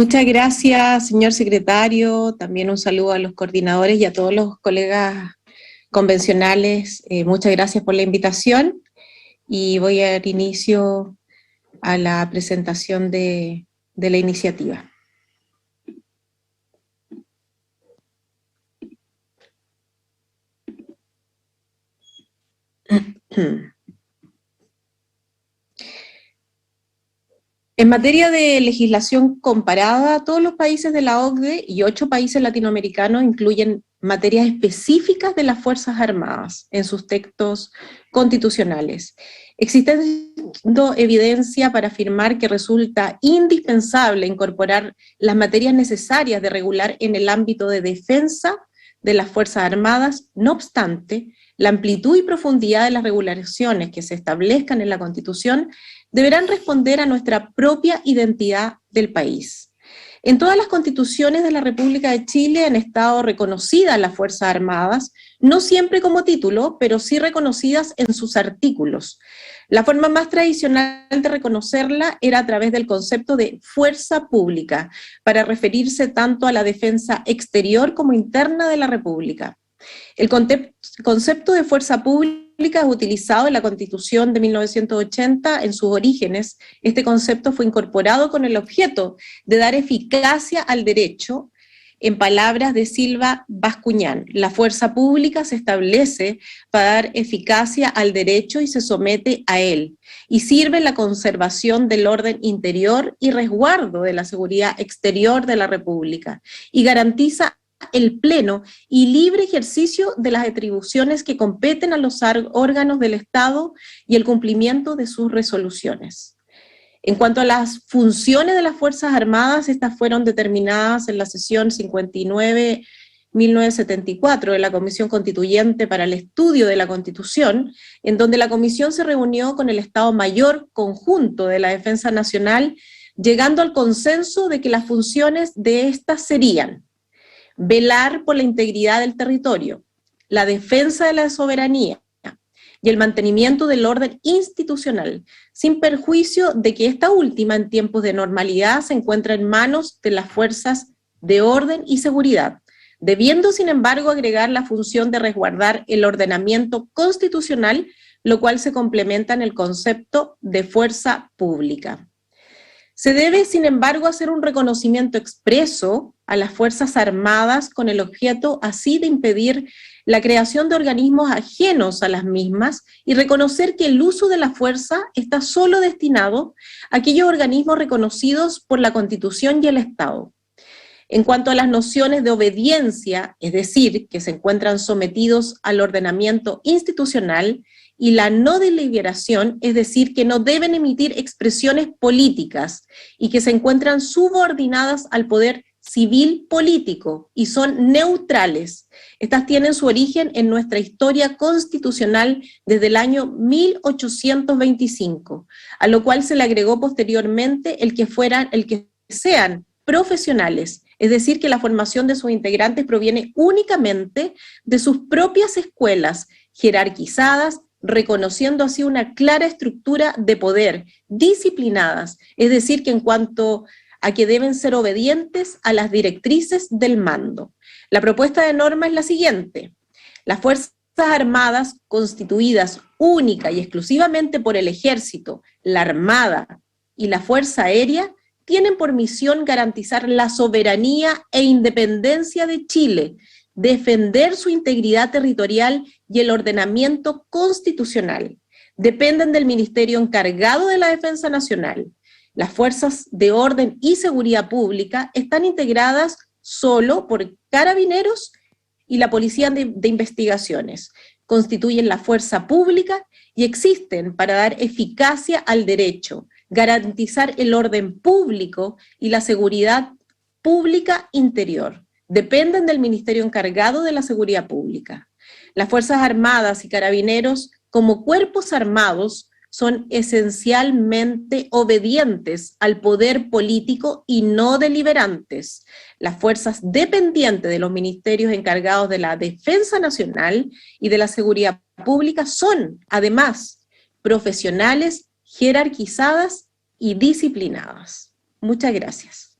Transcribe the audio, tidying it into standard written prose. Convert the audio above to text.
Muchas gracias, señor secretario. También un saludo a los coordinadores y a todos los colegas convencionales. Muchas gracias por la invitación y voy a dar inicio a la presentación de la iniciativa. En materia de legislación comparada, todos los países de la OCDE y 8 países latinoamericanos incluyen materias específicas de las Fuerzas Armadas en sus textos constitucionales, existiendo evidencia para afirmar que resulta indispensable incorporar las materias necesarias de regular en el ámbito de defensa de las Fuerzas Armadas. No obstante, la amplitud y profundidad de las regulaciones que se establezcan en la Constitución deberán responder a nuestra propia identidad del país. En todas las constituciones de la República de Chile han estado reconocidas las Fuerzas Armadas, no siempre como título, pero sí reconocidas en sus artículos. La forma más tradicional de reconocerla era a través del concepto de fuerza pública, para referirse tanto a la defensa exterior como interna de la República. El concepto de fuerza pública es utilizado en la Constitución de 1980 en sus orígenes. Este concepto fue incorporado con el objeto de dar eficacia al derecho. En palabras de Silva Bascuñán, la fuerza pública se establece para dar eficacia al derecho y se somete a él, y sirve la conservación del orden interior y resguardo de la seguridad exterior de la República, y garantiza el pleno y libre ejercicio de las atribuciones que competen a los órganos del Estado y el cumplimiento de sus resoluciones. En cuanto a las funciones de las Fuerzas Armadas, estas fueron determinadas en la sesión 59-1974 de la Comisión Constituyente para el Estudio de la Constitución, en donde la Comisión se reunió con el Estado Mayor Conjunto de la Defensa Nacional, llegando al consenso de que las funciones de estas serían: velar por la integridad del territorio, la defensa de la soberanía y el mantenimiento del orden institucional, sin perjuicio de que esta última en tiempos de normalidad se encuentra en manos de las fuerzas de orden y seguridad, debiendo sin embargo agregar la función de resguardar el ordenamiento constitucional, lo cual se complementa en el concepto de fuerza pública. Se debe, sin embargo, hacer un reconocimiento expreso a las Fuerzas Armadas con el objeto así de impedir la creación de organismos ajenos a las mismas y reconocer que el uso de la fuerza está solo destinado a aquellos organismos reconocidos por la Constitución y el Estado. En cuanto a las nociones de obediencia, es decir, que se encuentran sometidos al ordenamiento institucional, y la no deliberación, es decir, que no deben emitir expresiones políticas y que se encuentran subordinadas al poder civil político y son neutrales. Estas tienen su origen en nuestra historia constitucional desde el año 1825, a lo cual se le agregó posteriormente el que sean profesionales, es decir, que la formación de sus integrantes proviene únicamente de sus propias escuelas, jerarquizadas, reconociendo así una clara estructura de poder, disciplinadas, es decir, que en cuanto a que deben ser obedientes a las directrices del mando. La propuesta de norma es la siguiente: las Fuerzas Armadas, constituidas única y exclusivamente por el Ejército, la Armada y la Fuerza Aérea, tienen por misión garantizar la soberanía e independencia de Chile, defender su integridad territorial y el ordenamiento constitucional. Dependen del Ministerio encargado de la Defensa Nacional. Las fuerzas de orden y seguridad pública están integradas solo por carabineros y la Policía de Investigaciones. Constituyen la fuerza pública y existen para dar eficacia al derecho, garantizar el orden público y la seguridad pública interior. Dependen del Ministerio encargado de la Seguridad Pública. Las Fuerzas Armadas y Carabineros, como cuerpos armados, son esencialmente obedientes al poder político y no deliberantes. Las fuerzas dependientes de los ministerios encargados de la Defensa Nacional y de la Seguridad Pública son, además, profesionales, jerarquizadas y disciplinadas. Muchas gracias.